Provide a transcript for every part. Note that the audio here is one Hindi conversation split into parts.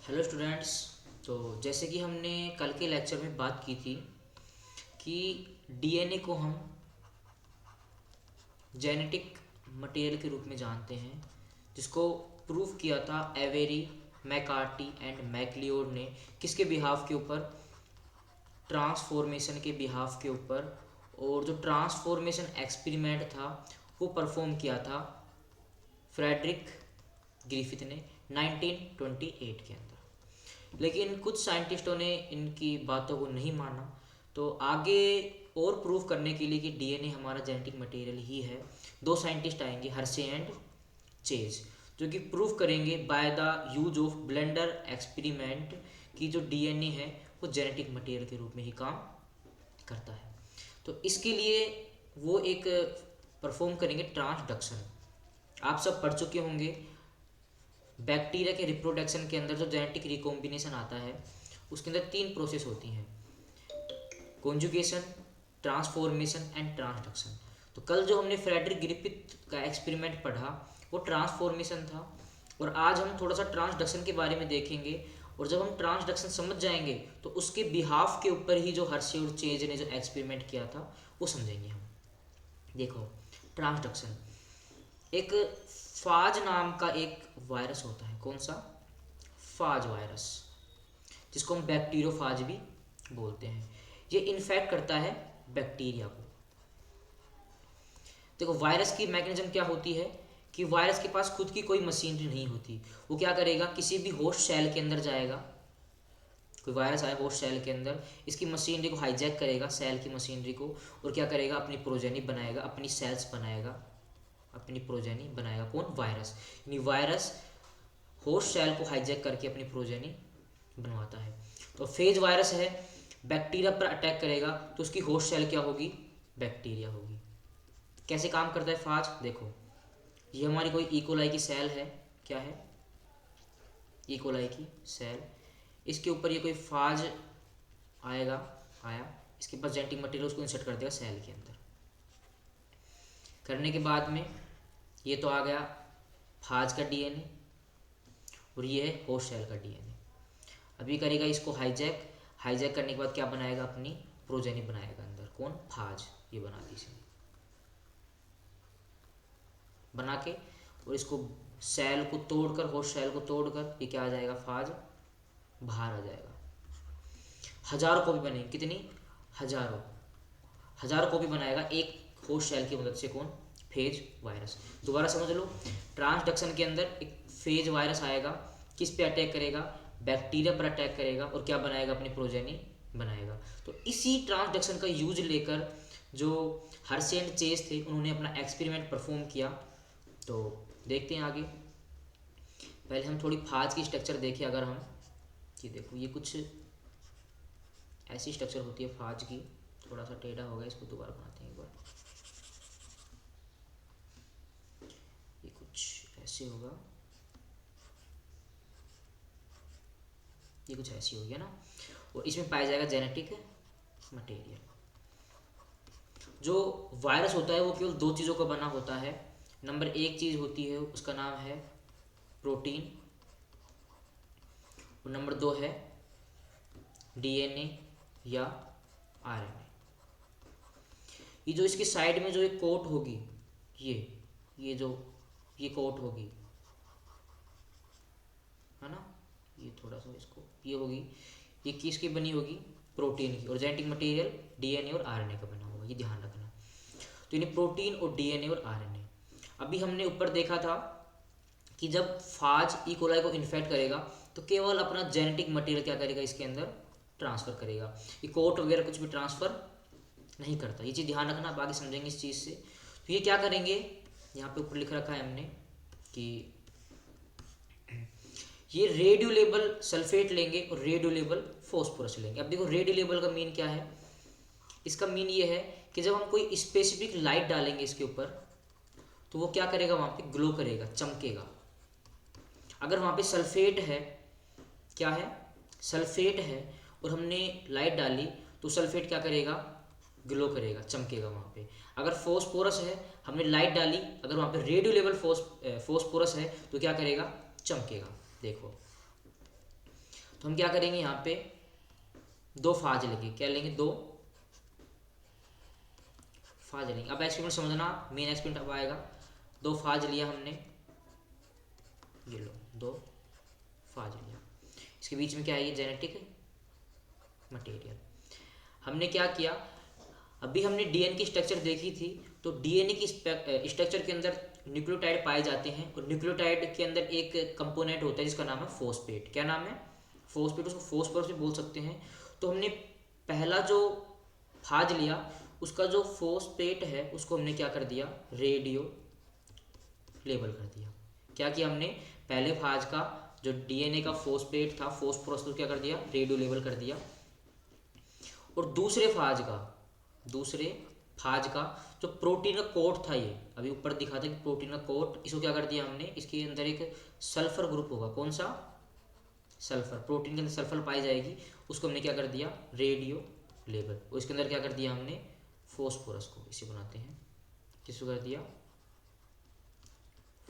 Hello students. तो जैसे कि हमने कल के लेक्चर में बात की थी कि डीएनए को हम जेनेटिक मटेरियल के रूप में जानते हैं, जिसको प्रूव किया था एवेरी, मैकार्टी एंड मैक्लियोड ने। किसके बिहाफ के ऊपर? ट्रांसफॉर्मेशन के बिहाफ के ऊपर। और जो ट्रांसफॉर्मेशन एक्सपेरिमेंट था वो परफॉर्म किया था फ्रेडरिक ग्रिफिथ ने 1928 के अंदर। लेकिन कुछ साइंटिस्टों ने इनकी बातों को नहीं माना। तो आगे और प्रूफ करने के लिए कि डीएनए हमारा जेनेटिक मटेरियल ही है, दो साइंटिस्ट आएंगे, हर्शे एंड चेज, जो कि प्रूफ करेंगे by the use of blender experiment कि जो डीएनए है वो जेनेटिक मटेरियल के रूप में ही काम करता है। तो इसके लिए वो एक परफॉर्म करेंगे ट्रांसडक्शन। आप सब पढ़ चुके होंगे बैक्टीरिया के रिप्रोडक्शन के अंदर जो जेनेटिक रिकॉम्बिनेशन आता है उसके अंदर तीन प्रोसेस होती हैं: कॉन्जुगेशन, ट्रांसफॉर्मेशन एंड ट्रांसडक्शन। तो कल जो हमने फ्रेडरिक ग्रिफिथ का एक्सपेरिमेंट पढ़ा वो ट्रांसफॉर्मेशन था, और आज हम थोड़ा सा ट्रांसडक्शन के बारे में देखेंगे। और जब हम ट्रांसडक्शन समझ जाएंगे तो उसके बिहाफ के ऊपर ही जो हर्शे और चेज ने जो एक्सपेरिमेंट किया था वो समझेंगे हम। देखो, ट्रांसडक्शन एक फाज नाम का एक वायरस होता है। कौन सा? फाज वायरस, जिसको हम बैक्टीरियोफाज भी बोलते हैं। ये इन्फेक्ट करता है बैक्टीरिया को। देखो, वायरस की मैकेनिज्म क्या होती है कि वायरस के पास खुद की कोई मशीनरी नहीं होती। वो क्या करेगा, किसी भी होस्ट सेल के अंदर जाएगा, कोई वायरस आया होस्ट सेल के अंदर, इसकी मशीनरी को हाईजैक करेगा, सेल की मशीनरी को, और क्या करेगा, अपनी प्रोजेनी बनाएगा, अपनी सेल्स बनाएगा, अपनी प्रोजेनी बनाएगा। कौन? वायरस। यानी वायरस होस्ट सेल को हाईजैक करके अपनी प्रोजेनी बनवाता है। तो फेज वायरस है, बैक्टीरिया पर अटैक करेगा तो उसकी होस्ट सेल क्या होगी? बैक्टीरिया होगी। कैसे काम करता है फाज? देखो, ये हमारी कोई इकोलाई की सेल है। क्या है? इकोलाई की सेल। इसके ऊपर ये कोई फाज आएगा, आया, इसके पास जेनेटिक मटेरियल, उसको इंसर्ट कर देगा सेल के अंदर। करने के बाद में ये तो आ गया फाज का डीएनए, और ये है होस्ट सेल का डीएनए। अभी करेगा इसको हाईजैक। हाईजैक करने के बाद क्या बनाएगा? अपनी प्रोजेनी बनाएगा अंदर। कौन? फाज। ये बना दी इसने, बना के, और इसको सेल को तोड़कर, होस्ट सेल को तोड़कर ये क्या आ जाएगा? फाज बाहर आ जाएगा। हजारों कॉपी बनेगी। कितनी? हजारों। हजारों कॉपी बनाएगा एक होस्ट सेल की मदद से। कौन? Phase virus. दोबारा समझ लो, ट्रांसडक्शन के अंदर एक फेज वायरस आएगा, किस पे अटैक करेगा? बैक्टीरिया पर अटैक करेगा, और क्या बनाएगा? अपनी प्रोजेनी बनाएगा। तो इसी ट्रांसडक्शन का यूज लेकर जो हर्शे एंड चेज थे उन्होंने अपना एक्सपेरिमेंट परफॉर्म किया। तो देखते हैं आगे। पहले हम थोड़ी फाज की स्ट्रक्चर देखें। अगर हम ये देखो, ये कुछ ऐसी स्ट्रक्चर होती है फाज की। थोड़ा सा टेढ़ा हो गया, इसको दोबारा बनाते हैं एक बार। ये कुछ ऐसे होगा, ये कुछ ऐसी हो गया ना। और इसमें पाया जाएगा जेनेटिक मटेरियल। जो वायरस होता है वो केवल दो चीज़ों का बना होता है। नंबर एक चीज़ होती है, उसका नाम है प्रोटीन, और नंबर दो है डीएनए या आरएनए। ये जो इसकी साइड में जो एक कोट होगी, ये जो ये कोट होगी, है ना, ये थोड़ा सा इसको, ये होगी, ये किसकी बनी होगी? प्रोटीन की। और जेनेटिक मटेरियल डीएनए और आरएनए का बना होगा, ये ध्यान रखना। तो यानी प्रोटीन और डीएनए और आरएनए। अभी हमने ऊपर देखा था कि जब फाज ई कोलाई को इन्फेक्ट करेगा तो केवल अपना जेनेटिक मटेरियल क्या करेगा? इसके अंदर ट्रांसफ़र करेगा। ये कोट वगैरह कुछ भी ट्रांसफ़र नहीं करता। ये चीज़ ध्यान रखना, आप आगे समझेंगे इस चीज़ से। तो ये क्या करेंगे, यहाँ पे ऊपर लिख रखा है हमने कि ये रेडियो लेबल सल्फेट लेंगे और रेडियो लेबल फॉस्फोरस लेंगे। अब देखो, रेडियो लेबल का मीन क्या है? इसका मीन ये है कि जब हम कोई स्पेसिफिक लाइट डालेंगे इसके ऊपर तो वो क्या करेगा? वहाँ पे ग्लो करेगा, चमकेगा। अगर वहाँ पे सल्फेट है, क्या है? सल्फेट है, और हमने लाइट डाली तो सल्फेट क्या करेगा? ग्लो करेगा, चमकेगा वहाँ पे। अगर फॉस्फोरस है, हमने लाइट डाली, अगर वहाँ पे रेडियो लेवल फॉस्फोरस है तो क्या करेगा? चमकेगा। देखो, तो हम क्या करेंगे, यहाँ पे 2 फाज लेंगे, क्या लेंगे, 2 फाज लेंगे। अब एक्सपेरिमेंट समझना, मेन एक्सपेरिमेंट अब आएगा। 2 फाज लिया हमने, ये लो 2 फाज लिया, इसके बीच में क्या है, ये जेनेटिक मटेरियल। हमने क्या किया, अभी हमने डीएनए की स्ट्रक्चर देखी थी, तो डीएनए की स्ट्रक्चर के अंदर न्यूक्लियोटाइड पाए जाते हैं, और न्यूक्लियोटाइड के अंदर एक कंपोनेंट होता है जिसका नाम है फोस्फेट। क्या नाम है, फोस्फेट, उसको फोस्फोरस भी बोल सकते हैं। तो हमने पहला जो फाज लिया, उसका जो फोस्फेट है उसको हमने क्या कर दिया, रेडियो लेबल कर दिया। क्या किया हमने, पहले फाज का जो डीएनए का फोस्फेट था, फोस्फोरस, को क्या कर दिया, रेडियो लेबल कर दिया। और दूसरे फाज का जो प्रोटीन का कोट था, ये अभी ऊपर दिखा था कि प्रोटीन का कोट, इसको क्या कर दिया हमने, इसके अंदर एक सल्फर ग्रुप होगा, कौन सा, सल्फर, प्रोटीन के अंदर सल्फर पाई जाएगी, उसको हमने क्या कर दिया, रेडियो लेबल। और इसके अंदर क्या कर दिया हमने, फोस्फोरस को, इसे बनाते हैं, किसको कर दिया,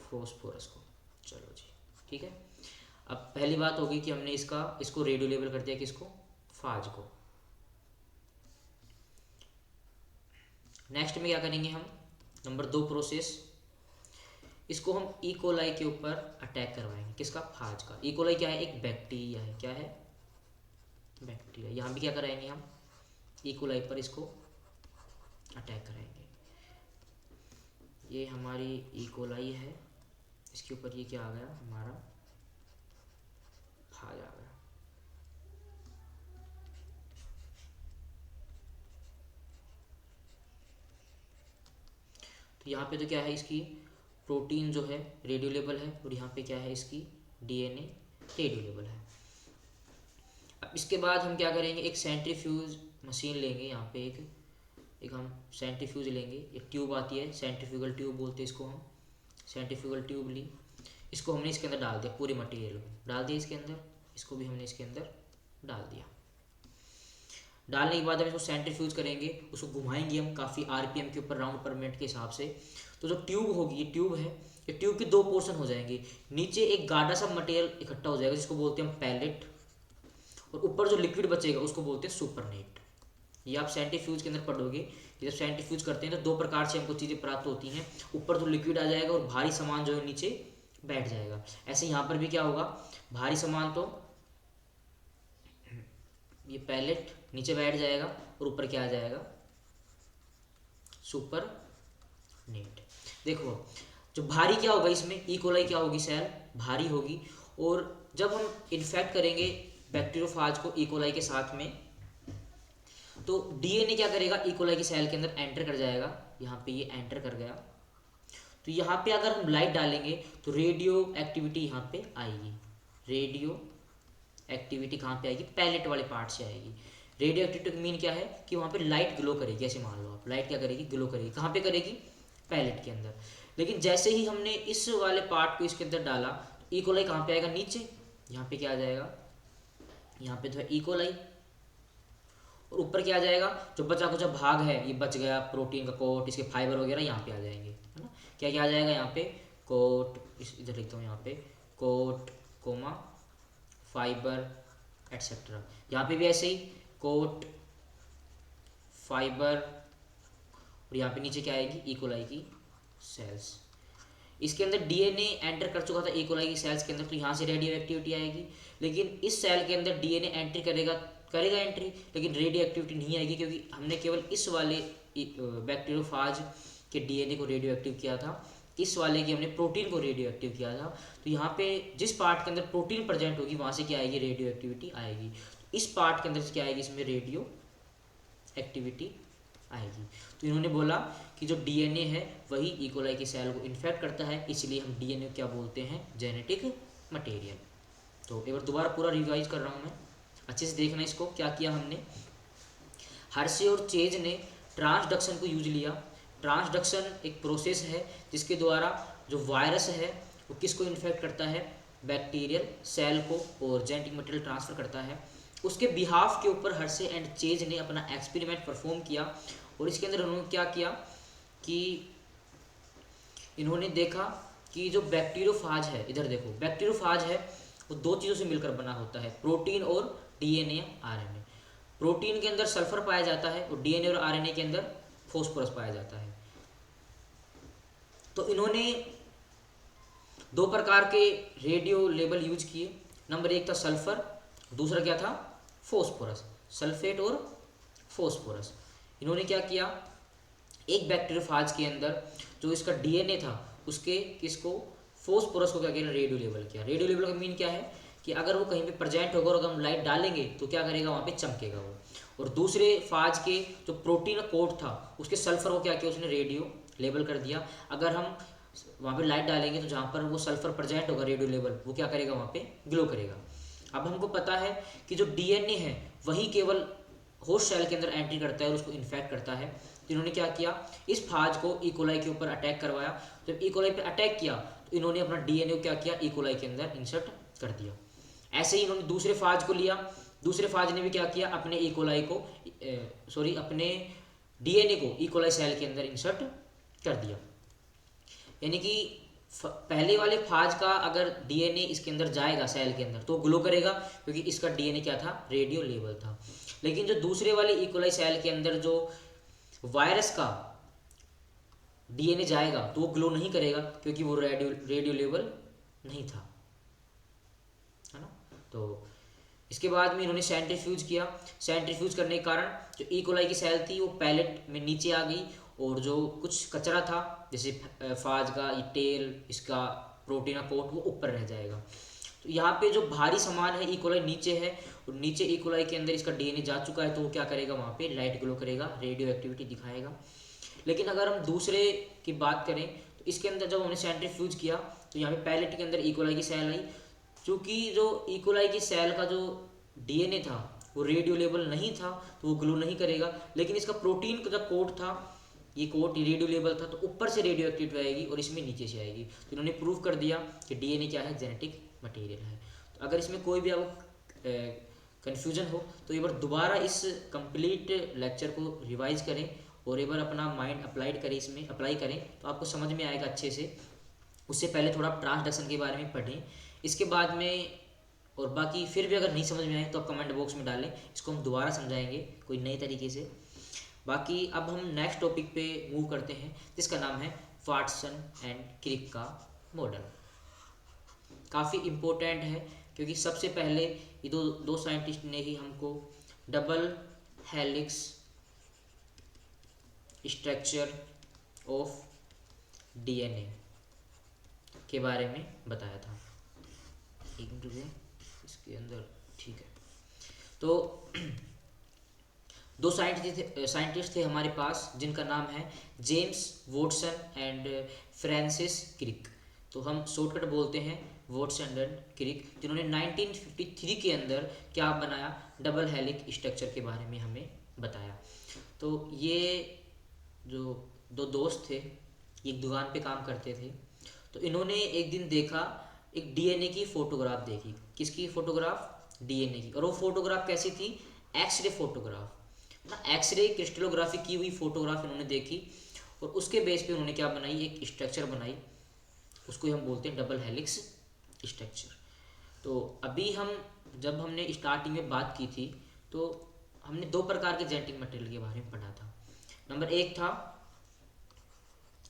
फोस्फोरस को। चलो जी, ठीक है। अब पहली बात होगी कि हमने इसको रेडियो लेबल कर दिया, किसको, फाज को। नेक्स्ट में क्या करेंगे हम, नंबर 2 प्रोसेस, इसको हम इकोलाई के ऊपर अटैक करवाएंगे, किसका, फाज का। इकोलाई क्या है, एक बैक्टीरिया है, क्या है, बैक्टीरिया। यहाँ भी क्या कराएंगे हम, इकोलाई पर इसको अटैक कराएंगे। ये हमारी इकोलाई है, इसके ऊपर ये क्या आ गया, हमारा फाज आ गया। तो यहाँ पे तो क्या है, इसकी प्रोटीन जो है रेडियो लेबल है, और यहाँ पे क्या है, इसकी डीएनए रेडियो लेबल है। अब इसके बाद हम क्या करेंगे, एक सेंट्रीफ्यूज मशीन लेंगे, यहाँ पे एक हम सेंट्रीफ्यूज लेंगे, एक ट्यूब आती है, सेंट्रीफ्यूगल ट्यूब बोलते हैं इसको हम। सेंट्रीफ्यूगल ट्यूब ली, इसको हमने इसके अंदर डाल दिया, पूरे मटेरियल को डाल दिया इसके अंदर, इसको भी हमने इसके अंदर डाल दिया। डालने के बाद हम इसको सेंट्रीफ्यूज करेंगे, उसको घुमाएंगे हम काफ़ी आरपीएम के ऊपर, राउंड पर मिनट के हिसाब से। तो जो ट्यूब होगी, ये ट्यूब है, ये ट्यूब के 2 पोर्शन हो जाएंगे। नीचे एक गाढ़ा सा मटेरियल इकट्ठा हो जाएगा, जिसको बोलते हैं हम पैलेट, और ऊपर जो लिक्विड बचेगा उसको बोलते हैं सुपरनेट। ये आप सेंट्रीफ्यूज के अंदर पढ़ोगे कि जब सेंट्रीफ्यूज करते हैं तो 2 प्रकार से हमको चीज़ें प्राप्त होती हैं, ऊपर तो लिक्विड आ जाएगा और भारी सामान जो है नीचे बैठ जाएगा। ऐसे यहाँ पर भी क्या होगा, भारी सामान तो ये पैलेट नीचे बैठ जाएगा, और ऊपर क्या आ जाएगा, सुपर नेट। देखो जो भारी क्या होगा इसमें, इकोलाई क्या होगी, सेल भारी होगी। और जब हम इन्फेक्ट करेंगे बैक्टीरियोफाज को इकोलाई के साथ में, तो डीएनए क्या करेगा, इकोलाई की सेल के अंदर एंटर कर जाएगा। यहाँ पे ये एंटर कर गया, तो यहाँ पे अगर हम लाइट डालेंगे तो रेडियो एक्टिविटी यहाँ पे आएगी। रेडियो एक्टिविटी कहाँ पे आएगी, पैलेट वाले पार्ट से आएगी। रेडियो एक्टिविटी मीन क्या है कि वहाँ पे लाइट ग्लो करेगी, ऐसे मान लो आप, लाइट क्या करेगी, ग्लो करेगी। कहाँ पे करेगी, पैलेट के अंदर। लेकिन जैसे ही हमने इस वाले पार्ट को इसके अंदर डाला, इकोलाई कहाँ पे आएगा, नीचे। यहाँ पे क्या आ जाएगा, यहाँ पे तो है इकोलाई, और ऊपर क्या आ जाएगा, जो बचा कुछ भाग है ये बच गया, प्रोटीन का कोट, इसके फाइबर वगैरह यहाँ पे आ जाएंगे, है ना। क्या क्या आ जाएगा यहाँ पे, कोट, इधर लिखता हूँ यहाँ पे, कोट कोमा फाइबर एटसेट्रा। यहाँ पे भी ऐसे ही कोट, फाइबर, और यहाँ पे नीचे क्या आएगी, इकोलाई की सेल्स। इसके अंदर डीएनए एंटर कर चुका था इकोलाई की सेल्स के अंदर, तो यहाँ से रेडियो एक्टिविटी आएगी। लेकिन इस सेल के अंदर डीएनए एंट्री करेगा एंट्री, लेकिन रेडियो एक्टिविटी नहीं आएगी, क्योंकि हमने केवल इस वाले बैक्टीरियोफाज के डीएनए को रेडियो एक्टिव किया था, इस वाले की हमने प्रोटीन को रेडियो एक्टिव किया था। तो यहाँ पे जिस पार्ट के अंदर प्रोटीन प्रेजेंट होगी वहाँ से क्या आएगी, रेडियो एक्टिविटी आएगी। तो इस पार्ट के अंदर क्या आएगी, इसमें रेडियो एक्टिविटी आएगी। तो इन्होंने बोला कि जो डीएनए है वही इकोलाई की सेल को इन्फेक्ट करता है, इसलिए हम डीएनए क्या बोलते हैं, जेनेटिक मटेरियल। तो एक बार दोबारा पूरा रिवाइज कर रहा हूँ मैं, अच्छे से देखना इसको। क्या किया हमने, हर्शे और चेज ने ट्रांसडक्शन को यूज लिया। ट्रांसडक्शन एक प्रोसेस है जिसके द्वारा जो वायरस है वो किसको इन्फेक्ट करता है, बैक्टीरियल सेल को, और जेनेटिक मटेरियल ट्रांसफ़र करता है। उसके बिहाफ के ऊपर हर्शे एंड चेज ने अपना एक्सपेरिमेंट परफॉर्म किया, और इसके अंदर उन्होंने क्या किया कि इन्होंने देखा कि जो बैक्टीरियोफाज है, इधर देखो बैक्टीरियोफाज है, वो दो चीज़ों से मिलकर बना होता है, प्रोटीन और डीएनए या आरएनए। प्रोटीन के अंदर सल्फर पाया जाता है और डीएनए और आरएनए के अंदर फॉस्फोरस पाया जाता है। तो इन्होंने दो प्रकार के रेडियो लेबल यूज किए। नंबर एक था सल्फर, दूसरा क्या था, फॉस्फोरस, सल्फेट और फॉस्फोरस। इन्होंने क्या किया, एक बैक्टीरियोफाज के अंदर जो इसका डीएनए था उसके किसको, फॉस्फोरस को क्या किया, रेडियो लेबल किया। रेडियो लेबल का मीन क्या है कि अगर वो कहीं पे प्रेजेंट होगा और अगर हम लाइट डालेंगे तो क्या करेगा, वहाँ पे चमकेगा वो। और दूसरे फाज के जो प्रोटीन कोड था उसके सल्फर को क्या किया, उसने रेडियो लेबल कर दिया। अगर हम वहाँ पे लाइट डालेंगे तो जहाँ पर वो सल्फर प्रेजेंट होगा रेडियो लेवल, वो क्या करेगा, वहाँ पे ग्लो करेगा। अब हमको पता है कि जो डीएनए है वही केवल होस्ट सेल के अंदर एंट्री करता है और उसको इन्फेक्ट करता है। तो इन्होंने क्या किया, इस फाज को इकोलाई के ऊपर अटैक करवाया। जब इकोलाई पे अटैक किया तो इन्होंने अपना डीएनए क्या किया, इकोलाई के अंदर इंसर्ट कर दिया। ऐसे ही इन्होंने दूसरे फाज को लिया, दूसरे फाज ने भी क्या किया, अपने इकोलाई को अपने डीएनए को इकोलाई सेल के अंदर इंसर्ट कर दिया। यानी कि पहले वाले फाज का अगर डीएनए इसके अंदर जाएगा सेल के अंदर तो ग्लो करेगा, क्योंकि इसका डीएनए क्या था, रेडियो लेबल था। लेकिन जो दूसरे वाले इकोलाई सेल के अंदर जो वायरस का डीएनए जाएगा तो वो ग्लो नहीं करेगा, क्योंकि वो रेडियो लेबल नहीं था, है ना। तो इसके बाद में इन्होंने सेंट्रीफ्यूज किया। सेंट्रीफ्यूज करने के कारण जो इकोलाई की सेल थी वो पैलेट में नीचे आ गई और जो कुछ कचरा था जैसे फाज का टेल, इसका प्रोटीन का कोट, वो ऊपर रह जाएगा। तो यहाँ पे जो भारी सामान है इकोलाई नीचे है और नीचे इकोलाई के अंदर इसका डीएनए जा चुका है, तो वो क्या करेगा, वहाँ पे लाइट ग्लो करेगा, रेडियो एक्टिविटी दिखाएगा। लेकिन अगर हम दूसरे की बात करें तो इसके अंदर जब हमने सेंट्रीफ्यूज किया तो यहाँ पे पैलेट के अंदर इकोलाई की सेल आई। चूँकि जो इकोलाई की सेल का जो डीएनए था वो रेडियो लेबल नहीं था तो वो ग्लो नहीं करेगा, लेकिन इसका प्रोटीन का जो कोड था, ये कोड रेडियो लेबल था, तो ऊपर से रेडियो एक्टिविटी आएगी और इसमें नीचे से आएगी। तो इन्होंने प्रूव कर दिया कि डीएनए क्या है, जेनेटिक मटेरियल है। तो अगर इसमें कोई भी आपको कन्फ्यूजन हो तो एक बार दोबारा इस कंप्लीट लेक्चर को रिवाइज करें और एक बार अपना माइंड अप्लाइड करें, इसमें अप्लाई करें तो आपको समझ में आएगा अच्छे से। उससे पहले थोड़ा ट्रांसडक्शन के बारे में पढ़ें, इसके बाद में, और बाकी फिर भी अगर नहीं समझ में आए तो आप कमेंट बॉक्स में डालें, इसको हम दोबारा समझाएंगे कोई नए तरीके से। बाकी अब हम नेक्स्ट टॉपिक पे मूव करते हैं जिसका नाम है वाटसन एंड क्रिक का मॉडल। काफ़ी इम्पोर्टेंट है क्योंकि सबसे पहले ये दो साइंटिस्ट ने ही हमको double helix structure of DNA के बारे में बताया था। एक मिनट रुकिए, इसके अंदर ठीक है। तो दो साइंटिस्ट थे हमारे पास जिनका नाम है James Watson and Francis Crick. तो हम शॉर्टकट बोलते हैं वॉटसन एंड क्रिक, जिन्होंने 1953 के अंदर क्या बनाया, डबल हेलिक स्ट्रक्चर के बारे में हमें बताया। तो ये जो दो दोस्त थे एक दुकान पे काम करते थे, तो इन्होंने एक दिन देखा, एक डीएनए की फोटोग्राफ देखी। किसकी फोटोग्राफ, डीएनए की। और वो फोटोग्राफ कैसी थी, एक्सरे फोटोग्राफ ना, एक्सरे क्रिस्टलोग्राफी की हुई फोटोग्राफ इन्होंने देखी और उसके बेस पे उन्होंने क्या बनाई, एक स्ट्रक्चर बनाई, उसको हम बोलते हैं डबल हेलिक्स स्ट्रक्चर। तो अभी जब हमने स्टार्टिंग में बात की थी तो हमने दो प्रकार के जेनेटिक मटेरियल के बारे में पढ़ा था। नंबर एक था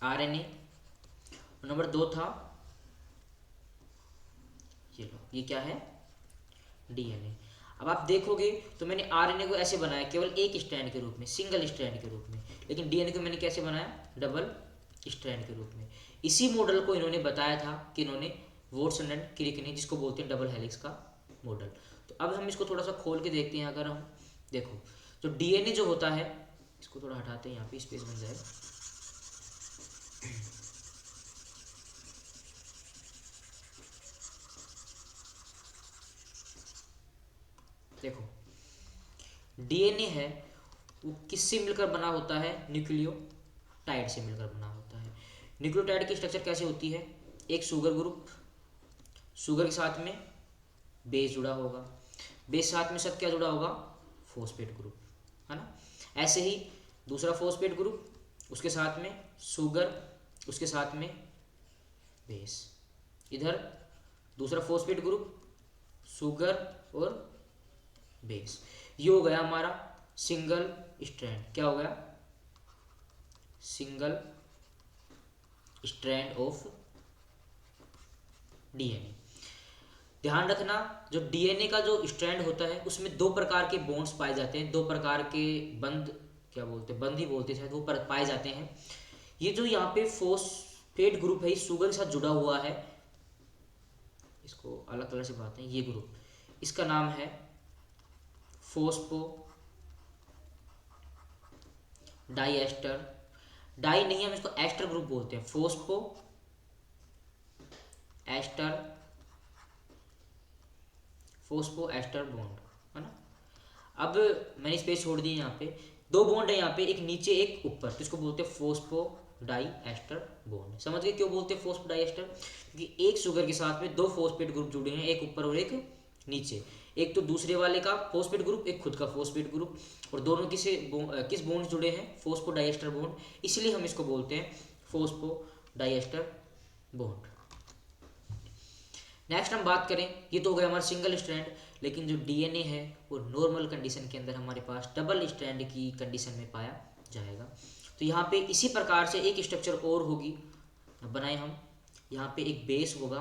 आरएनए और नंबर दो था ये क्या है, डीएनए। अब आप देखोगे तो मैंने आरएनए को ऐसे बनाया केवल एक स्ट्रैंड के रूप में, सिंगल स्ट्रैंड के रूप में, लेकिन डीएनए को मैंने कैसे बनाया, डबल स्ट्रैंड के रूप में। इसी मॉडल को इन्होंने बताया था कि इन्होंने वॉटसन एंड क्रिक ने, जिसको बोलते हैं डबल हेलिक्स का मॉडल। तो अब हम इसको थोड़ा सा खोल के देखते हैं। अगर हम देखो तो डीएनए जो होता है, इसको थोड़ा हटाते हैं, यहाँ पे स्पेस बन जाए। देखो डीएनए है वो किससे मिलकर बना होता है, न्यूक्लियोटाइड से मिलकर बना होता है। न्यूक्लियोटाइड की स्ट्रक्चर कैसे होती है, एक शुगर ग्रुप, शुगर के साथ में बेस जुड़ा होगा, बेस साथ में साथ क्या जुड़ा होगा, फॉस्फेट ग्रुप, है ना। ऐसे ही दूसरा फॉस्फेट ग्रुप, उसके साथ में शुगर, उसके साथ में बेस, इधर दूसरा फॉस्फेट ग्रुप, शुगर और बेस। ये हो गया हमारा सिंगल स्ट्रैंड। क्या हो गया? Single strand of DNA. ध्यान रखना, जो डीएनए का जो स्ट्रैंड होता है उसमें दो प्रकार के बॉन्ड्स पाए जाते हैं, दो प्रकार के बंध, क्या बोलते हैं, बंध ही बोलते हैं शायद, वो पाए जाते हैं। ये जो यहाँ पे फॉस्फेट ग्रुप है, इस शुगर के साथ जुड़ा हुआ है, इसको अलग कलर से बताते हैं, ये ग्रुप, इसका नाम है फोस्फो डाइएस्टर। डाई नहीं, हम इसको एस्टर ग्रुप बोलते हैं, phosphoester, phosphoester bond, है ना। अब मैंने स्पेस छोड़ दी यहाँ पे, दो बॉन्ड है यहाँ पे, एक नीचे एक ऊपर, तो इसको बोलते हैं फोस्फो डाई एस्टर बॉन्ड। समझ गए क्यों बोलते हैं फोस्फो डाई एस्टर? क्योंकि एक शुगर के साथ में दो फोस्फेट ग्रुप जुड़े हैं, एक ऊपर और एक नीचे, एक तो दूसरे वाले का फोस्फेट ग्रुप, एक खुद का फोस्फेट ग्रुप, और दोनों किस बॉन्ड जुड़े हैं? फोस्फो डाई एस्टर बॉन्ड, इसलिए हम इसको बोलते हैं phosphodiester bond. Next हम बात करें, ये तो हो गया हमारा सिंगल स्ट्रैंड, लेकिन जो डीएनए है वो नॉर्मल कंडीशन के अंदर हमारे पास डबल स्ट्रैंड की कंडीशन में पाया जाएगा। तो यहाँ पे इसी प्रकार से एक स्ट्रक्चर और होगी, बनाए हम। यहाँ पे एक बेस होगा,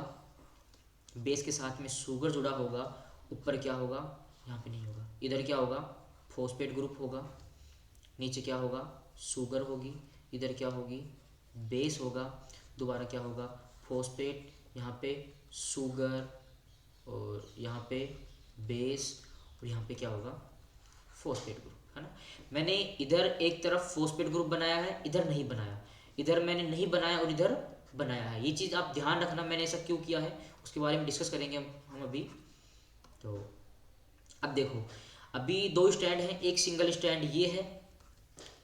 बेस के साथ में शुगर जुड़ा होगा, ऊपर क्या होगा? यहाँ पे नहीं होगा, इधर क्या होगा? फॉस्फेट ग्रुप होगा, नीचे क्या होगा? शुगर होगी, इधर क्या होगी? बेस होगा, दोबारा क्या होगा? फॉस्फेट, यहाँ पे शुगर, और यहाँ पे बेस, और यहाँ पे क्या होगा? फॉस्फेट ग्रुप, है ना। मैंने इधर एक तरफ फॉस्फेट ग्रुप बनाया है, इधर नहीं बनाया, इधर मैंने नहीं बनाया और इधर बनाया है। ये चीज़ आप ध्यान रखना, मैंने ऐसा क्यों किया है उसके बारे में डिस्कस करेंगे हम अभी। तो अब देखो, अभी दो स्टैंड हैं, एक सिंगल स्टैंड ये है,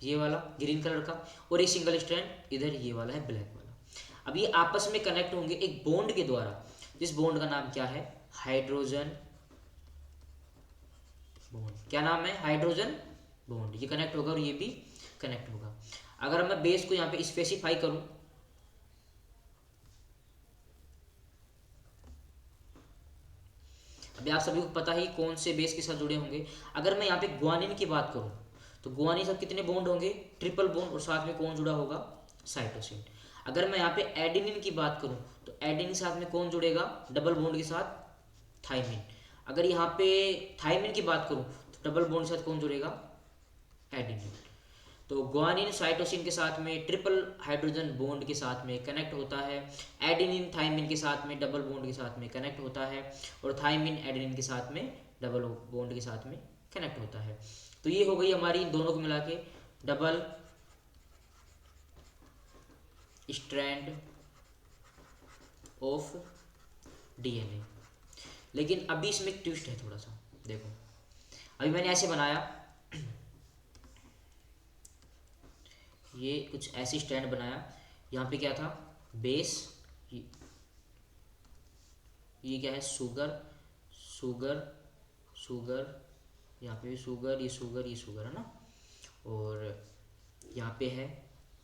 ये वाला ग्रीन कलर का, और एक सिंगल स्टैंड इधर ये वाला है, ब्लैक वाला। अब ये आपस में कनेक्ट होंगे एक बॉन्ड के द्वारा, जिस बॉन्ड का नाम क्या है? Hydrogen bond. क्या नाम है? Hydrogen bond. ये कनेक्ट होगा और ये भी कनेक्ट होगा। अगर मैं बेस को यहाँ पे स्पेसिफाई करूं, अभी आप सभी को पता ही कौन से बेस के साथ जुड़े होंगे। अगर मैं यहाँ पे ग्वानिन की बात करूं, तो ग्वानिन साथ कितने बॉन्ड होंगे? ट्रिपल बॉन्ड, और साथ में कौन जुड़ा होगा? साइटोसिन। अगर मैं यहाँ पे एडेनिन की बात करूं, तो एडेनिन के साथ में कौन जुड़ेगा डबल बॉन्ड के साथ? थाइमिन। अगर यहाँ पे थाइमिन की बात करूं, तो डबल बॉन्ड के साथ कौन जुड़ेगा? एडेनिन। तो ग्वानिन साइटोसिन के साथ में ट्रिपल हाइड्रोजन बॉन्ड के साथ में कनेक्ट होता है, एडेनिन थाइमिन के साथ में डबल बॉन्ड के साथ में कनेक्ट होता है, और थाइमिन एडेनिन के साथ में डबल बॉन्ड के साथ में कनेक्ट होता है। तो ये हो गई हमारी इन दोनों को मिला के डबल स्ट्रैंड ऑफ डीएनए। लेकिन अभी इसमें एक ट्विस्ट है थोड़ा सा, देखो अभी मैंने ऐसे बनाया, ये कुछ ऐसी स्टैंड बनाया, यहाँ पे क्या था? बेस, ये क्या है? शुगर, शुगर, शुगर, यहाँ पे भी शुगर, ये शुगर, ये शुगर, है ना। और यहाँ पे है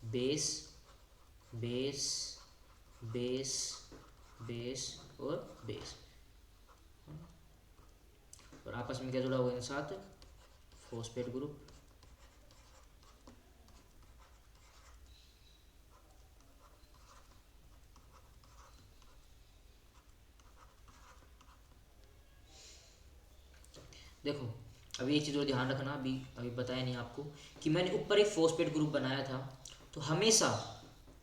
बेस, बेस, बेस, बेस और बेस, और आपस में क्या जुड़ा हुआ है इनके साथ? Phosphate group. देखो अभी एक चीज़ और ध्यान रखना, अभी अभी बताया नहीं आपको, कि मैंने ऊपर एक फॉस्फेट ग्रुप बनाया था, तो हमेशा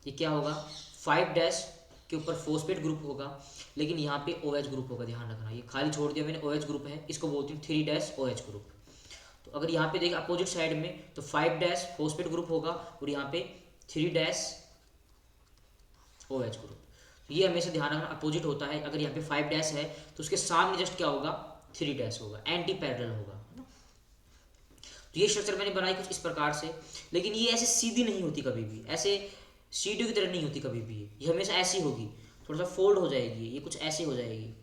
ये क्या होगा? 5 डैश के ऊपर फॉस्फेट ग्रुप होगा, लेकिन यहाँ पे OH ग्रुप होगा। ध्यान रखना, ये खाली छोड़ दिया मैंने, OH ग्रुप है, इसको बोलती हूँ 3 डैश OH ग्रुप। तो अगर यहाँ पे देखिए अपोजिट साइड में, तो 5 डैश फॉस्फेट ग्रुप होगा, और यहाँ पे 3 डैश OH ग्रुप। तो ये हमेशा ध्यान रखना, अपोजिट होता है। अगर यहाँ पे 5 डैश है तो उसके सामने जस्ट क्या होगा? 3 डैश होगा, एंटी पैरेलल होगा, है ना। तो ये स्ट्रक्चर मैंने बनाई कुछ इस प्रकार से, लेकिन ये ऐसे सीधी नहीं होती कभी भी, ऐसे सीढ़ी की तरह नहीं होती कभी भी, ये हमेशा ऐसी होगी, थोड़ा सा फोल्ड हो जाएगी, ये कुछ ऐसी हो जाएगी।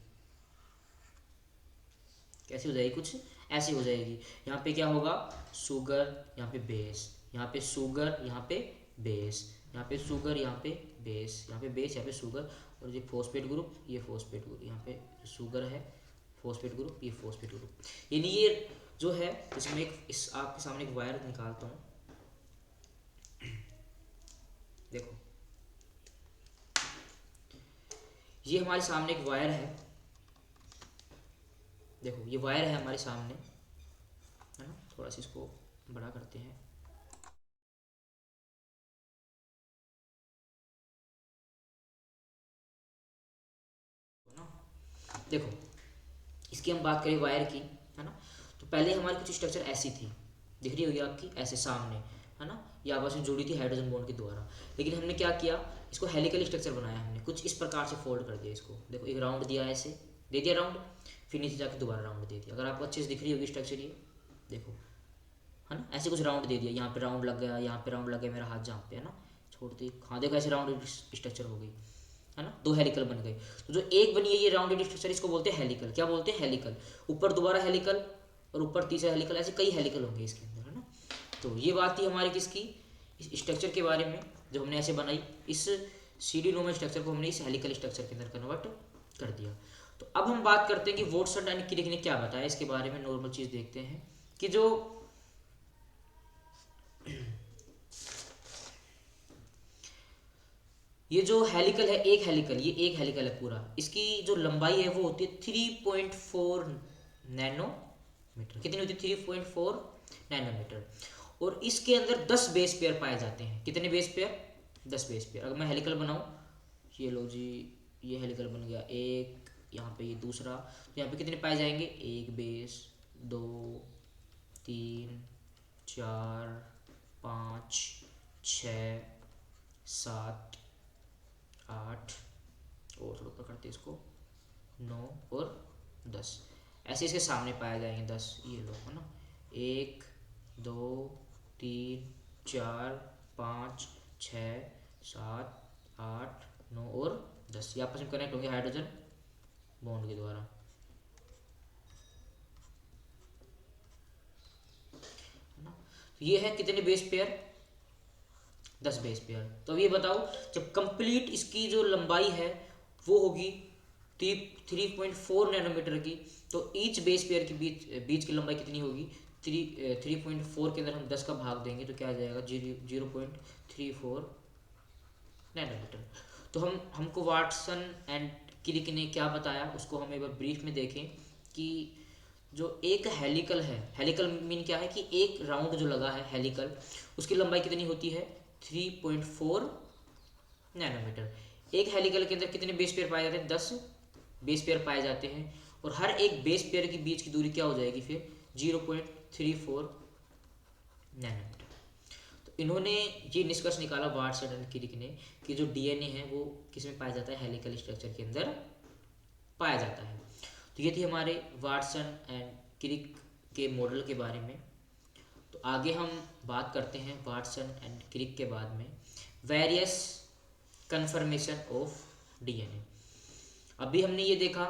कैसी हो जाएगी? कुछ ऐसी हो जाएगी। यहाँ पे क्या होगा? शुगर, यहाँ पे बेस, यहाँ पे शुगर, यहाँ पे बेस, यहाँ पे शुगर, यहाँ पे बेस, यहाँ पे बेस, यहाँ पे शुगर, और ये फॉस्फेट ग्रुप, ये फॉस्फेट ग्रुप, यहाँ पे शुगर है, फॉस्फेट ग्रुप, ये फॉस्फेट ग्रुप। यानी ये जो है, इसमें एक इस आपके सामने एक वायर निकालता हूँ, देखो ये हमारे सामने एक वायर है, देखो ये वायर है हमारे सामने, है ना। थोड़ा सा इसको बड़ा करते हैं, ना। देखो इसकी हम बात करें वायर की, है ना, तो पहले हमारी कुछ स्ट्रक्चर ऐसी थी, दिख रही होगी आपकी ऐसे सामने, है ना, ये आपस में जुड़ी थी हाइड्रोजन बॉन्ड के द्वारा। लेकिन हमने क्या किया, इसको हेलिकल स्ट्रक्चर बनाया हमने, कुछ इस प्रकार से फोल्ड कर दिया इसको, देखो एक राउंड दिया ऐसे, दे दिया राउंड, फिर नीचे जाके दोबारा राउंड दे दिया। अगर आपको अच्छे से दिख रही होगी स्ट्रक्चर, ये देखो, है ना, ऐसे कुछ राउंड दे दिया, यहाँ पे राउंड लग गया, यहाँ पे राउंड लग गया, मेरा हाथ जहाँ पे है ना, छोड़ते, हाँ देखो ऐसे राउंड स्ट्रक्चर हो गई, है ना, दो हेलिकल बन गए। तो जो एक बनी है ये राउंडेड स्ट्रक्चर, इसको बोलते हैं हेलिकल। क्या बोलते हैं? हेलिकल। ऊपर दोबारा हेलिकल और ऊपर तीसरा हेलिकल, ऐसे कई हेलिकल होंगे इसके अंदर, है ना। तो ये बात थी हमारी किसकी, इस स्ट्रक्चर के बारे में, जो हमने ऐसे बनाई, इस सीडी नॉर्मल स्ट्रक्चर को हमने इस हेलिकल स्ट्रक्चर के अंदर कन्वर्ट कर दिया। तो अब हम बात करते हैं कि वॉटसन एंड क्रिक ने क्या बताया इसके बारे में। नॉर्मल चीज़ देखते हैं कि जो ये जो हेलिकल है, एक हेलिकल, ये एक हेलिकल है पूरा, इसकी जो लंबाई है वो होती है 3.4 नैनोमीटर। कितनी होती है? 3.4 नैनोमीटर। और इसके अंदर 10 बेस पेयर पाए जाते हैं। कितने बेस पेयर? 10 base pair. अगर मैं हेलिकल बनाऊं, ये लो जी, ये हेलिकल बन गया एक, यहाँ पे ये दूसरा, तो यहाँ पे कितने पाए जाएंगे? एक बेस, 2, 3, 4, 5, 6, 7, 8, और थोड़ा ऊपर करते इसको, 9 और 10, ऐसे इसके सामने पाए जाएंगे 10। ये लो, है ना, 1, 2, 3, 4, 5, 6, 7, 8, 9 और 10। ये आपस में कनेक्ट होंगे हाइड्रोजन बॉन्ड के द्वारा, है ना। तो ये है कितने बेस पेयर? 10 base pair. तो अब ये बताओ, जब कंप्लीट इसकी जो लंबाई है वो होगी 3.4 नैनोमीटर की, तो ईच बेस पेयर के बीच की लंबाई कितनी होगी? 3.4 के अंदर हम 10 का भाग देंगे तो क्या आ जाएगा? 0.34 नैनोमीटर। तो हमको वाटसन एंड क्रिक ने क्या बताया उसको हम एक बार ब्रीफ में देखें कि जो एक हेलिकल है, हेलिकल मीन क्या है कि एक राउंड जो लगा है हेलिकल, उसकी लंबाई कितनी होती है? 3.4 नैनोमीटर। एक हेलिकल के अंदर कितने बेस पेयर पाए जाते हैं? 10 बेस पेयर पाए जाते हैं। और हर एक बेस पेयर के बीच की दूरी क्या हो जाएगी फिर? 0.34 नैनोमीटर। तो इन्होंने ये निष्कर्ष निकाला, वाटसन एंड क्रिक ने, कि जो डीएनए है वो किस में पाया जाता है? हेलिकल स्ट्रक्चर के अंदर पाया जाता है। तो ये थी हमारे वाटसन एंड क्रिक के मॉडल के बारे में। तो आगे हम बात करते हैं वाटसन एंड क्रिक के बाद में वेरियस कन्फर्मेशन ऑफ डीएनए। अभी हमने ये देखा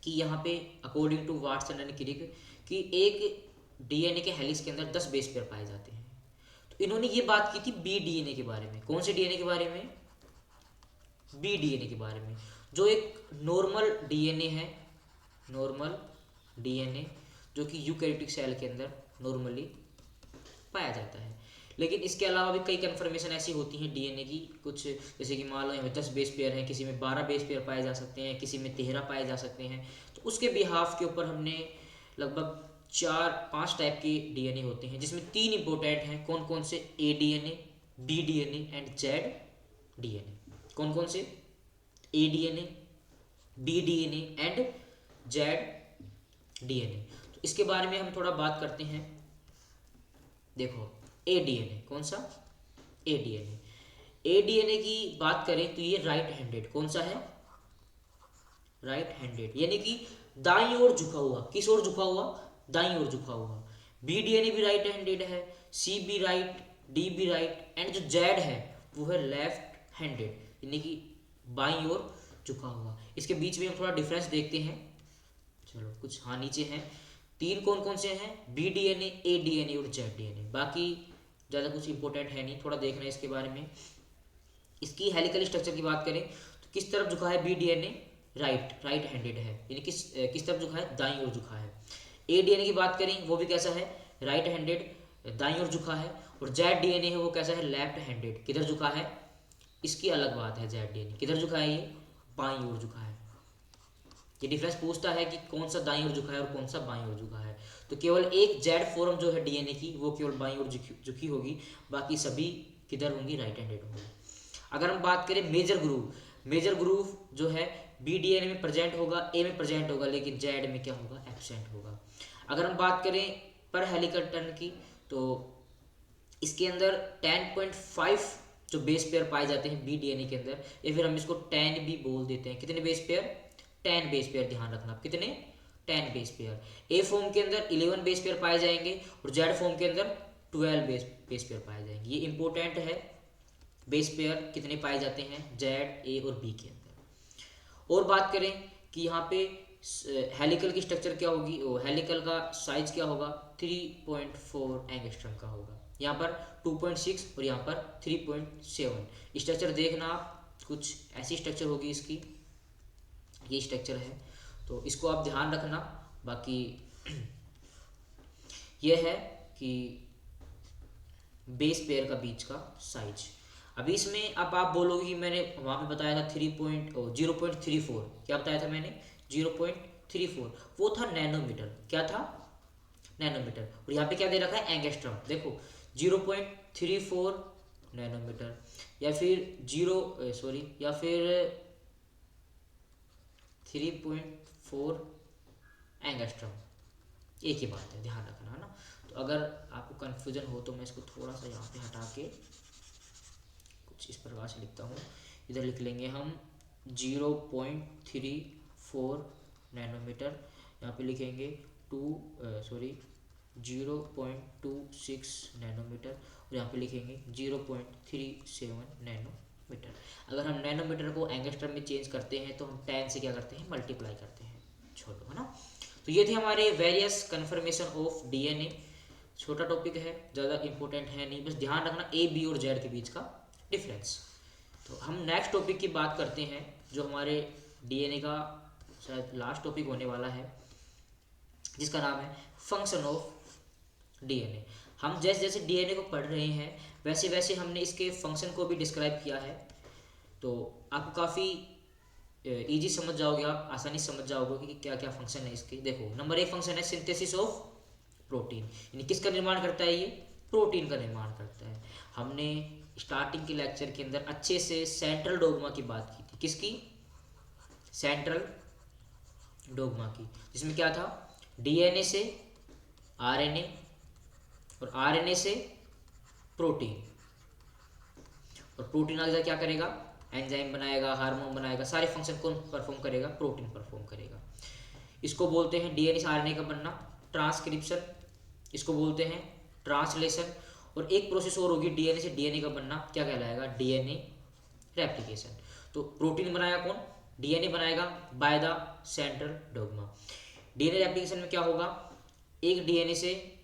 कि यहाँ पे according to Watson and Crick कि एक डीएनए के हेलिक्स के अंदर 10 बेस पेयर पाए जाते हैं। तो इन्होंने ये बात की थी बी डीएनए के बारे में। कौन से डीएनए के बारे में? बी डीएनए के बारे में, जो एक नॉर्मल डीएनए है, नॉर्मल डीएनए जो कि यूकैरियोटिक सेल के अंदर नॉर्मली पाया जाता है। लेकिन इसके अलावा भी कई कन्फर्मेशन ऐसी होती हैं डीएनए की, कुछ जैसे कि मान लो यहाँ 10 बेस पेयर हैं, किसी में 12 बेस पेयर पाए जा सकते हैं, किसी में 13 पाए जा सकते हैं। तो उसके बिहाफ के ऊपर हमने लगभग 4-5 टाइप के डीएनए होते हैं, जिसमें 3 इंपॉर्टेंट हैं। कौन कौन से? A DNA, B DNA and Z DNA. कौन कौन से? A DNA, B DNA and Z DNA. तो इसके बारे में हम थोड़ा बात करते हैं। देखो ए डीएनए, कौन सा? ए डीएनए। ए डीएनए की बात करें तो ये राइट हैंडेड। कौन सा है? राइट हैंडेड, यानी कि दाईं ओर झुका हुआ। किस ओर झुका हुआ? दाईं ओर झुका हुआ। बी डीएनए भी राइट हैंडेड है, सी भी राइट, डी भी राइट, एंड जो जेड है वो है लेफ्ट हैंडेड, यानी कि बाईं ओर झुका हुआ। इसके बीच में हम थोड़ा डिफरेंस देखते हैं। चलो कुछ हाँ नीचे हैं। 3 कौन कौन से हैं? बी डीएनए, ए डीएनए और जेड डीएनए। बाकी ज़्यादा कुछ इंपॉर्टेंट है नहीं, थोड़ा देखना है इसके बारे में। इसकी हेलिकल स्ट्रक्चर की बात करें तो किस तरफ झुका है बी डीएनए? राइट हैंडेड है, यानी किस तरफ झुका है, दाईं ओर झुका है। ए डीएनए की बात करें वो भी कैसा है, राइट हैंडेड, दाईं ओर झुका है। और जेड डीएनए है वो कैसा है, लेफ्ट हैंडेड, किधर झुका है, इसकी अलग बात है। जेड डीएनए किधर झुका है, ये बाईं ओर झुका है। ये डिफरेंस पूछता है कि कौन सा दाईं ओर झुका है और कौन सा बाईं ओर झुका है। तो केवल एक जेड फॉर्म जो है डीएनए की वो केवल बाईं ओर झुकी होगी, बाकी सभी किधर होंगी, राइट हैंडेड होंगी। अगर हम बात करें मेजर ग्रूव जो है बी डीएनए में प्रेजेंट होगा, ए में प्रेजेंट होगा, लेकिन जेड में क्या होगा, एब्सेंट होगा। अगर हम बात करें पर हेलिकल टर्न की, तो इसके अंदर 10.5 जो बेस पेयर पाए जाते हैं बी डीएनए के अंदर, या फिर हम इसको 10 भी बोल देते हैं। कितने बेस पेयर, 10 बेस पेयर, ध्यान रखना कितने, 10 बेस पेयर। ए फॉर्म के अंदर 11 बेस पेयर पाए जाएंगे और जेड फॉर्म के अंदर 12 बेस पेयर पाए जाएंगे। ये इंपॉर्टेंट है, बेस पेयर कितने पाए जाते हैं जेड, ए और बी के अंदर। और बात करें कि यहाँ पे हेलिकल की स्ट्रक्चर क्या होगी, हेलिकल का साइज क्या होगा, 3.4 एंगस्ट्रम का होगा। यहाँ पर 2.6 और यहाँ पर 3.7। स्ट्रक्चर देखना आप, कुछ ऐसी स्ट्रक्चर होगी इसकी, ये स्ट्रक्चर है, तो इसको आप ध्यान रखना। बाकी ये है कि बेस पेयर का बीच का साइज। अभी इसमें अब आप बोलोगे कि मैंने वहाँ पे बताया था 0.34, क्या बताया था मैंने, 0.34, वो था नैनोमीटर, क्या था, नैनोमीटर। और यहाँ पे क्या दे रखा है, एंगस्ट्रम। देखो 0.34 नैनोमीटर, या फिर 3.4 एंगस्ट्रम, एक ही बात है, ध्यान रखना है ना। तो अगर आपको कन्फ्यूजन हो तो मैं इसको थोड़ा सा यहाँ पे हटा के कुछ इस प्रकार से लिखता हूँ। इधर लिख लेंगे हम 0.34 नैनोमीटर, यहाँ पे लिखेंगे 0.26 नैनोमीटर, और यहाँ पे लिखेंगे 0.37 नैनोमीटर। अगर हम नैनोमीटर को एंगस्ट्रम में चेंज करते हैं तो हम 10 से क्या करते हैं, मल्टीप्लाई करते हैं, छोड़ो, है ना। तो ये थे हमारे वेरियस कन्फर्मेशन ऑफ डीएनए। छोटा टॉपिक है, ज़्यादा इंपॉर्टेंट है नहीं, बस ध्यान रखना ए बी और जेड के बीच का डिफरेंस। तो हम नेक्स्ट टॉपिक की बात करते हैं, जो हमारे डीएनए का शायद लास्ट टॉपिक होने वाला है, जिसका नाम है फंक्शन ऑफ डीएनए। हम जैसे जैसे डीएनए को पढ़ रहे हैं वैसे वैसे हमने इसके फंक्शन को भी डिस्क्राइब किया है, तो आपको काफ़ी इजी समझ जाओगे, आप आसानी समझ जाओगे कि क्या क्या फंक्शन है इसके। देखो नंबर 1 फंक्शन है सिंथेसिस ऑफ प्रोटीन, यानी किसका निर्माण करता है, ये प्रोटीन का निर्माण करता है। हमने स्टार्टिंग के लेक्चर के अंदर अच्छे से सेंट्रल डोग्मा की बात की थी, किसकी, सेंट्रल डोग्मा की, जिसमें क्या था, डीएनए से आरएनए और आरएनए से प्रोटीन, और प्रोटीन आगे क्या करेगा, एंजाइम बनाएगा, हार्मोन बनाएगा, सारे फंक्शन कौन परफॉर्म करेगा, प्रोटीन परफॉर्म करेगा। इसको बोलते हैं डीएनए से आरएनए का बनना, ट्रांसक्रिप्शन, इसको बोलते हैं ट्रांसलेशन। और एक प्रोसेस और होगी डीएनए से डीएनए का बनना, क्या कहलाएगा, डीएनए रेप्लिकेशन। तो प्रोटीन बनाया कौन, डीएनए बनाएगा by the central dogma. DNA replication में क्या होगा, एक डीएनए से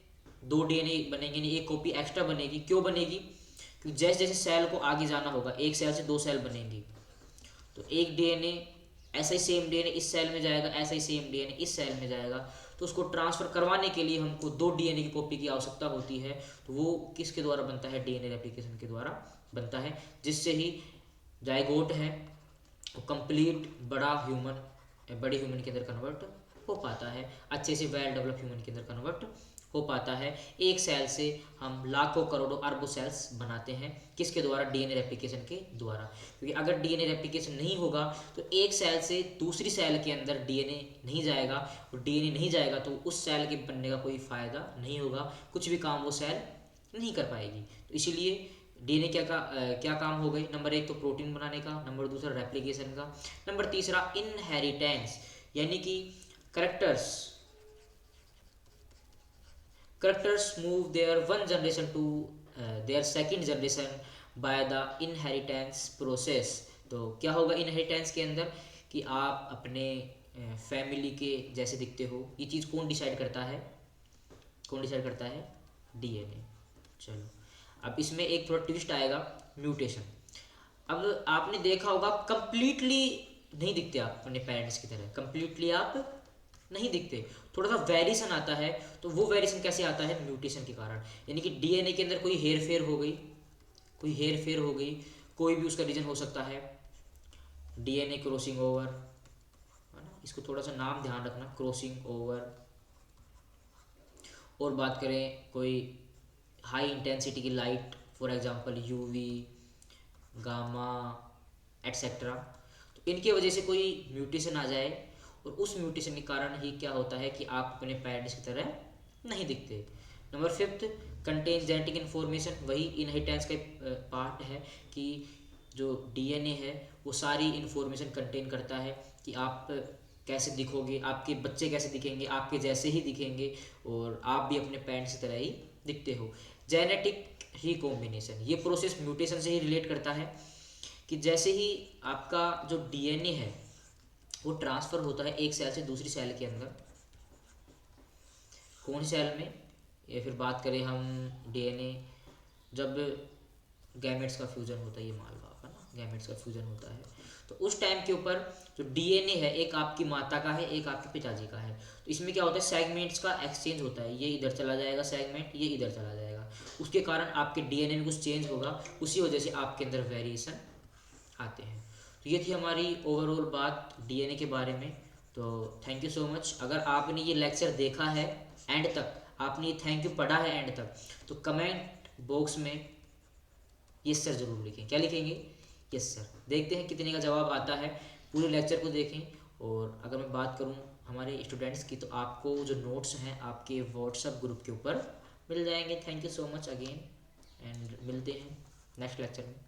2 डीएनए बनेंगे, नहीं एक कॉपी एक्स्ट्रा बनेगी। क्यों बनेगी, क्योंकि जैसे जैसे सेल को आगे जाना होगा, एक सेल से 2 सेल बनेंगी, तो एक डीएनए ऐसा ही सेम डीएनए इस सेल में जाएगा, ऐसा ही सेम डीएनए इस सेल में जाएगा, तो उसको ट्रांसफर करवाने के लिए हमको 2 डीएनए की कॉपी की आवश्यकता होती है। तो वो किसके द्वारा बनता है, डीएनए रेप्लिकेशन के द्वारा बनता है, जिससे ही जाइगोट है वो कंप्लीट बड़े ह्यूमन के अंदर कन्वर्ट हो पाता है, अच्छे से वेल डेवलप ह्यूमन के अंदर कन्वर्ट हो पाता है। एक सेल से हम लाखों करोड़ों अरबों सेल्स बनाते हैं, किसके द्वारा, डीएनए रेप्लिकेशन के द्वारा। क्योंकि अगर डीएनए रेप्लिकेशन नहीं होगा तो एक सेल से दूसरी सेल के अंदर डीएनए नहीं जाएगा, और डीएनए नहीं जाएगा तो उस सेल के बनने का कोई फ़ायदा नहीं होगा, कुछ भी काम वो सेल नहीं कर पाएगी। तो इसीलिए डीएनए क्या काम हो गई, नंबर 1 तो प्रोटीन बनाने का, नंबर 2 रेप्लिकेशन का, नंबर 3 इनहेरिटेंस, यानी कि characters move their one generation to their second generation by the inheritance process। तो क्या होगा इनहेरिटेंस के अंदर, कि आप अपने फैमिली के जैसे दिखते हो, ये चीज़ कौन डिसाइड करता है, डीएनए। चलो अब इसमें एक थोड़ा ट्विस्ट आएगा, म्यूटेशन। अब आपने देखा होगा कंप्लीटली नहीं दिखते आप अपने पेरेंट्स की तरह, कंप्लीटली आप नहीं दिखते, थोड़ा सा वेरिएशन आता है। तो वो वेरिएशन कैसे आता है? म्यूटेशन के कारण, यानी कि डीएनए के अंदर कोई हेर फेर हो गई, कोई हेर फेर हो गई, कोई भी उसका रीजन हो सकता है, डीएनए क्रॉसिंग ओवर, है ना, इसको थोड़ा सा नाम ध्यान रखना, क्रॉसिंग ओवर। और बात करें कोई हाई इंटेंसिटी की light, for example UV, gamma etcetera, तो इनकी वजह से कोई म्यूटेशन आ जाए, और उस म्यूटेशन के कारण ही क्या होता है कि आप अपने पेरेंट्स की तरह नहीं दिखते। Number fifth, contain genetic information, वही इनहेरिटेंस का पार्ट है कि जो डीएनए है वो सारी इन्फॉर्मेशन कंटेन करता है कि आप कैसे दिखोगे, आपके बच्चे कैसे दिखेंगे, आपके जैसे ही दिखेंगे, और आप भी अपने पेरेंट्स की तरह ही दिखते हो। जेनेटिक रिकॉम्बिनेशन, ये प्रोसेस म्यूटेशन से ही रिलेट करता है कि जैसे ही आपका जो डीएनए है वो ट्रांसफ़र होता है एक सेल से दूसरी सेल के अंदर, कौन सी सेल में, या फिर बात करें हम डीएनए जब गैमेट्स का फ्यूजन होता है, ये मान लो आप, है ना, गैमेट्स का फ्यूजन होता है, तो उस टाइम के ऊपर जो डीएनए है एक आपकी माता का है, एक आपके पिताजी का है, तो इसमें क्या होता है, सेगमेंट्स का एक्सचेंज होता है, ये इधर चला जाएगा सेगमेंट, ये इधर चला जाएगा, उसके कारण आपके डीएनए में कुछ चेंज होगा, उसी वजह से आपके अंदर वेरिएशन आते हैं। तो ये थी हमारी ओवरऑल बात डीएनए के बारे में। तो थैंक यू सो मच। अगर आपने ये लेक्चर देखा है एंड तक, आपने ये थैंक यू पढ़ा है एंड तक, तो कमेंट बॉक्स में यस सर जरूर लिखें। क्या लिखेंगे? Yes sir. देखते हैं कितने का जवाब आता है। पूरे लेक्चर को देखें। और अगर मैं बात करूं हमारे स्टूडेंट्स की, तो आपको जो नोट्स हैं आपके व्हाट्सएप ग्रुप के ऊपर मिल जाएंगे। Thank you so much again, and मिलते हैं नेक्स्ट लेक्चर में।